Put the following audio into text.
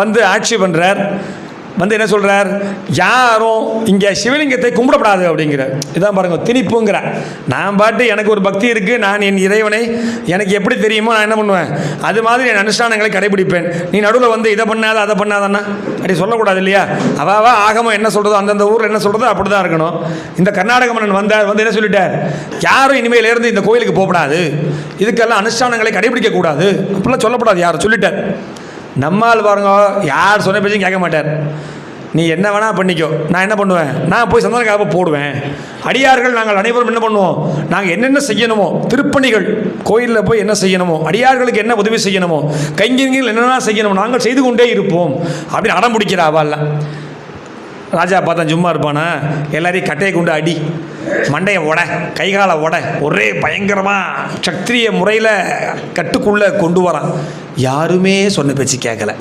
வந்து ஆட்சி பண்ணுறார். வந்து என்ன சொல்கிறார், யாரும் இங்கே சிவலிங்கத்தை கும்பிடப்படாது அப்படிங்கிறார். இதான் பாருங்கள் திணிப்புங்கிற. நான் பாட்டு எனக்கு ஒரு பக்தி இருக்குது, நான் என் இறைவனை எனக்கு எப்படி தெரியுமோ நான் என்ன பண்ணுவேன், அது மாதிரி என் அனுஷ்டானங்களை கடைபிடிப்பேன். நீ நடுவில் வந்து இதை பண்ணாத அதை பண்ணாதன்னா அப்படி சொல்லக்கூடாது இல்லையா? அவாவா ஆகமம் என்ன சொல்கிறதோ, அந்தந்த ஊரில் என்ன சொல்கிறதோ அப்படி தான் இருக்கணும். இந்த கர்நாடக மன்னன் வந்தார், வந்து என்ன சொல்லிட்டார், யாரும் இனிமேலேருந்து இந்த கோயிலுக்கு போகப்படாது, இதுக்கெல்லாம் அனுஷ்டானங்களை கடைபிடிக்கக்கூடாது அப்படிலாம் சொல்லப்படாது, யாரும் சொல்லிட்டார். நம்மால் பாருங்க, யார் சொன்ன பேச்சும் கேட்க மாட்டார். நீ என்ன வேணால் பண்ணிக்கோ, நான் என்ன பண்ணுவேன், நான் போய் சந்தன காப்பு போடுவேன். அடியார்கள் நாங்கள் அனைவரும் என்ன பண்ணுவோம், நாங்கள் என்னென்ன செய்யணுமோ, திருப்பணிகள் கோயிலில் போய் என்ன செய்யணுமோ, அடியார்களுக்கு என்ன உதவி செய்யணுமோ, கைங்கரியங்கள் என்னென்ன செய்யணுமோ நாங்கள் செய்து கொண்டே இருப்போம் அப்படின்னு அடம் பிடிக்கிற அவள்லாம். ராஜா பார்த்தா சும்மா இருப்பானா, எல்லாரையும் கட்டையை கொண்டு அடி, மண்டையை உட, கைகாலை உட, ஒரே பயங்கரமாக சத்திரிய முறையில் கட்டுக்குள்ளே கொண்டு வரான். யாருமே சொன்ன பேச்சு கேட்கல.